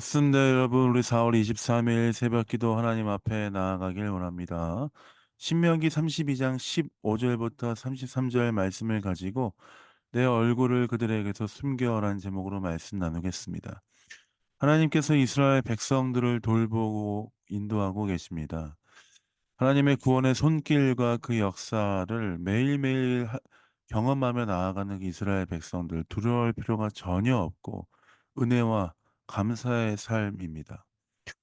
반갑습니다, 여러분. 우리 4월 23일 새벽 기도 하나님 앞에 나아가길 원합니다. 신명기 32장 15절부터 33절 말씀을 가지고 내 얼굴을 그들에게서 숨겨라는 제목으로 말씀 나누겠습니다. 하나님께서 이스라엘 백성들을 돌보고 인도하고 계십니다. 하나님의 구원의 손길과 그 역사를 매일매일 경험하며 나아가는 이스라엘 백성들 두려워할 필요가 전혀 없고 은혜와 감사의 삶입니다.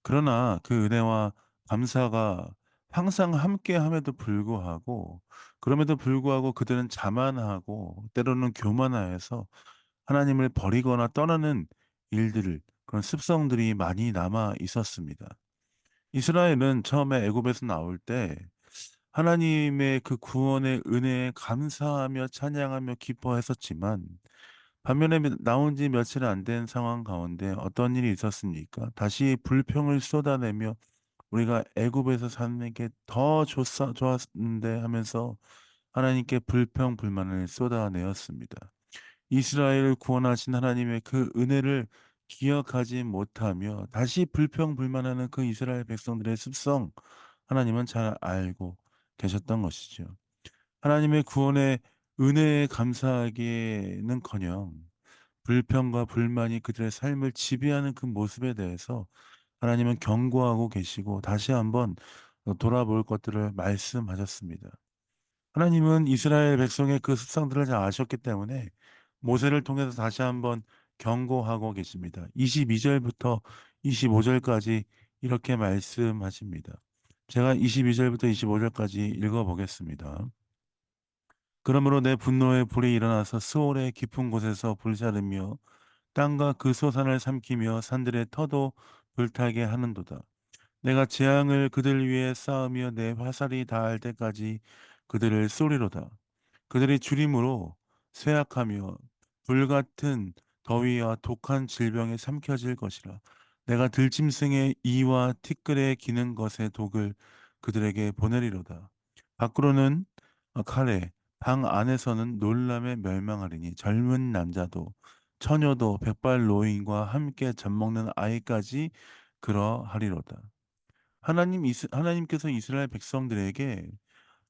그러나 그 은혜와 감사가 항상 함께함에도 불구하고 그럼에도 불구하고 그들은 자만하고 때로는 교만하여서 하나님을 버리거나 떠나는 일들을 그런 습성들이 많이 남아 있었습니다. 이스라엘은 처음에 애굽에서 나올 때 하나님의 그 구원의 은혜에 감사하며 찬양하며 기뻐했었지만 반면에 나온 지 며칠 안 된 상황 가운데 어떤 일이 있었습니까? 다시 불평을 쏟아내며 우리가 애굽에서 사는 게 더 좋았는데 하면서 하나님께 불평 불만을 쏟아내었습니다. 이스라엘을 구원하신 하나님의 그 은혜를 기억하지 못하며 다시 불평불만하는 그 이스라엘 백성들의 습성, 하나님은 잘 알고 계셨던 것이죠. 하나님의 구원의 은혜에 감사하기는커녕 불평과 불만이 그들의 삶을 지배하는 그 모습에 대해서 하나님은 경고하고 계시고 다시 한번 돌아볼 것들을 말씀하셨습니다. 하나님은 이스라엘 백성의 그 습성들을 잘 아셨기 때문에 모세를 통해서 다시 한번 경고하고 계십니다. 22절부터 25절까지 이렇게 말씀하십니다. 제가 22절부터 25절까지 읽어보겠습니다. 그러므로 내 분노의 불이 일어나서 스올의 깊은 곳에서 불사르며 땅과 그 소산을 삼키며 산들의 터도 불타게 하는도다. 내가 재앙을 그들 위에 쌓으며 내 화살이 닿을 때까지 그들을 쏘리로다. 그들이 주림으로 쇠약하며 불같은 더위와 독한 질병에 삼켜질 것이라. 내가 들짐승의 이와 티끌에 기는 것의 독을 그들에게 보내리로다. 밖으로는 칼에, 방 안에서는 놀람에 멸망하리니 젊은 남자도 처녀도 백발 노인과 함께 젖먹는 아이까지 그러하리로다. 하나님께서 이스라엘 백성들에게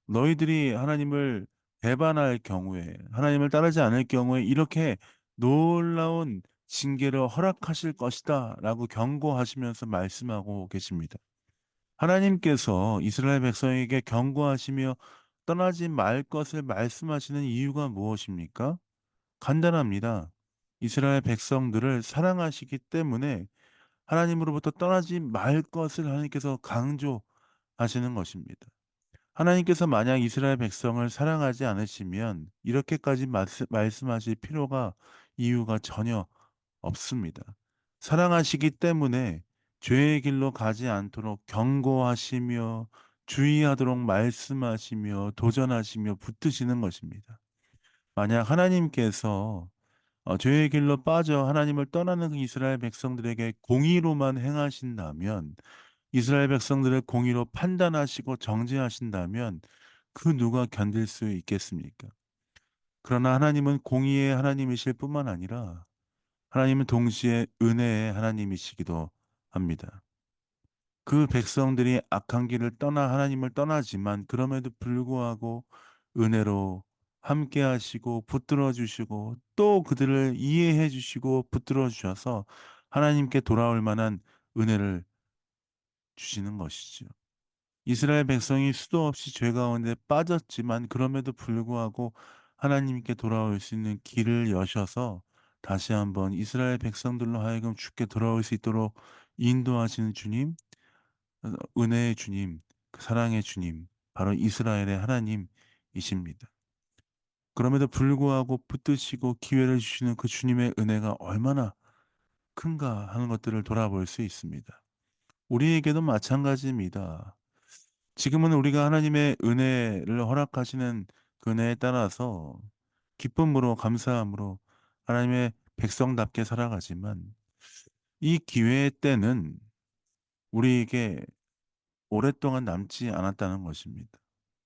너희들이 하나님을 배반할 경우에, 하나님을 따르지 않을 경우에 이렇게 놀라운 징계를 허락하실 것이다 라고 경고하시면서 말씀하고 계십니다. 하나님께서 이스라엘 백성에게 경고하시며 떠나지 말 것을 말씀하시는 이유가 무엇입니까? 간단합니다. 이스라엘 백성들을 사랑하시기 때문에 하나님으로부터 떠나지 말 것을 하나님께서 강조하시는 것입니다. 하나님께서 만약 이스라엘 백성을 사랑하지 않으시면 이렇게까지 말씀하실 필요가 이유가 전혀 없습니다. 사랑하시기 때문에 죄의 길로 가지 않도록 경고하시며 주의하도록 말씀하시며 도전하시며 붙드시는 것입니다. 만약 하나님께서 죄의 길로 빠져 하나님을 떠나는 그 이스라엘 백성들에게 공의로만 행하신다면 이스라엘 백성들을 공의로 판단하시고 정죄하신다면 그 누가 견딜 수 있겠습니까? 그러나 하나님은 공의의 하나님이실 뿐만 아니라 하나님은 동시에 은혜의 하나님이시기도 합니다. 그 백성들이 악한 길을 떠나 하나님을 떠나지만 그럼에도 불구하고 은혜로 함께 하시고 붙들어 주시고 또 그들을 이해해 주시고 붙들어 주셔서 하나님께 돌아올 만한 은혜를 주시는 것이죠. 이스라엘 백성이 수도 없이 죄 가운데 빠졌지만 그럼에도 불구하고 하나님께 돌아올 수 있는 길을 여셔서 다시 한번 이스라엘 백성들로 하여금 주께 돌아올 수 있도록 인도하시는 주님, 은혜의 주님, 그 사랑의 주님, 바로 이스라엘의 하나님이십니다. 그럼에도 불구하고 붙드시고 기회를 주시는 그 주님의 은혜가 얼마나 큰가 하는 것들을 돌아볼 수 있습니다. 우리에게도 마찬가지입니다. 지금은 우리가 하나님의 은혜를 허락하시는 그 은혜에 따라서 기쁨으로 감사함으로 하나님의 백성답게 살아가지만 이 기회의 때는 우리에게 오랫동안 남지 않았다는 것입니다.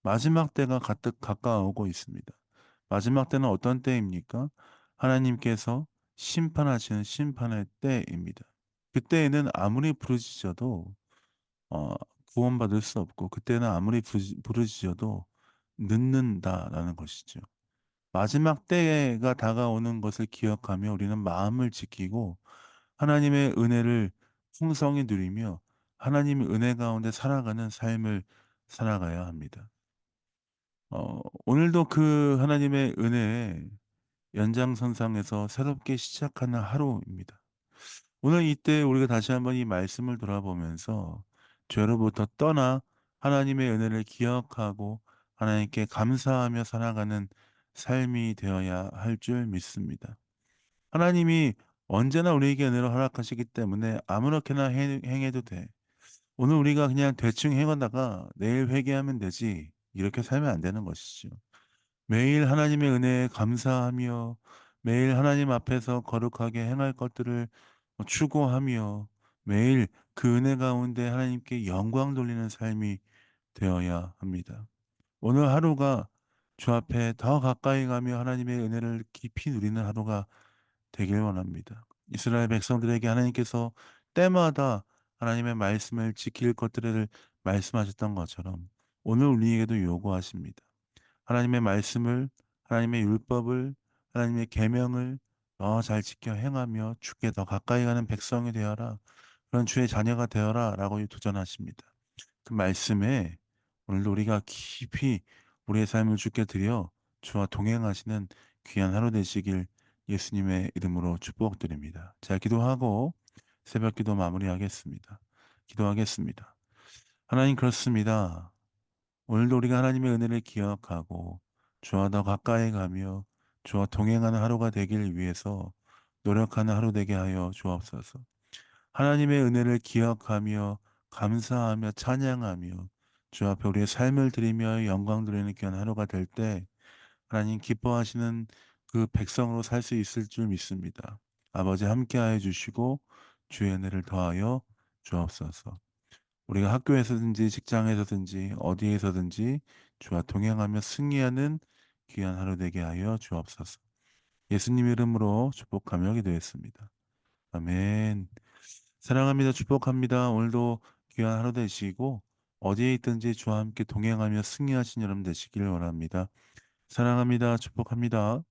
마지막 때가 가득 가까워오고 있습니다. 마지막 때는 어떤 때입니까? 하나님께서 심판하시는 심판의 때입니다. 그때에는 아무리 부르짖어도 어 구원받을 수 없고, 그때는 아무리 부르짖어도 늦는다라는 것이죠. 마지막 때가 다가오는 것을 기억하며 우리는 마음을 지키고 하나님의 은혜를 풍성히 누리며 하나님의 은혜 가운데 살아가는 삶을 살아가야 합니다. 오늘도 그 하나님의 은혜의 연장선상에서 새롭게 시작하는 하루입니다. 오늘 이때 우리가 다시 한번 이 말씀을 돌아보면서 죄로부터 떠나 하나님의 은혜를 기억하고 하나님께 감사하며 살아가는 삶이 되어야 할 줄 믿습니다. 하나님이 언제나 우리에게 은혜를 허락하시기 때문에 아무렇게나 행해도 돼. 오늘 우리가 그냥 대충 행하다가 내일 회개하면 되지. 이렇게 살면 안 되는 것이죠. 매일 하나님의 은혜에 감사하며 매일 하나님 앞에서 거룩하게 행할 것들을 추구하며 매일 그 은혜 가운데 하나님께 영광 돌리는 삶이 되어야 합니다. 오늘 하루가 주 앞에 더 가까이 가며 하나님의 은혜를 깊이 누리는 하루가 되길 원합니다. 이스라엘 백성들에게 하나님께서 때마다 하나님의 말씀을 지킬 것들을 말씀하셨던 것처럼 오늘 우리에게도 요구하십니다. 하나님의 말씀을, 하나님의 율법을, 하나님의 계명을 더 잘 지켜 행하며 주께 더 가까이 가는 백성이 되어라. 그런 주의 자녀가 되어라라고 도전하십니다. 그 말씀에 오늘도 우리가 깊이 우리의 삶을 주께 드려 주와 동행하시는 귀한 하루 되시길 예수님의 이름으로 축복드립니다. 자, 기도하고 새벽 기도 마무리하겠습니다. 기도하겠습니다. 하나님, 그렇습니다. 오늘도 우리가 하나님의 은혜를 기억하고 주와 더 가까이 가며 주와 동행하는 하루가 되길 위해서 노력하는 하루 되게 하여 주옵소서. 하나님의 은혜를 기억하며 감사하며 찬양하며 주 앞에 우리의 삶을 드리며 영광 드리는 귀한 하루가 될 때 하나님 기뻐하시는 그 백성으로 살 수 있을 줄 믿습니다. 아버지, 함께하여 주시고 주의 은혜를 더하여 주옵소서. 우리가 학교에서든지 직장에서든지 어디에서든지 주와 동행하며 승리하는 귀한 하루 되게 하여 주옵소서. 예수님 이름으로 축복하며 기도했습니다. 아멘. 사랑합니다. 축복합니다. 오늘도 귀한 하루 되시고 어디에 있든지 주와 함께 동행하며 승리하신 여러분 되시길 원합니다. 사랑합니다. 축복합니다.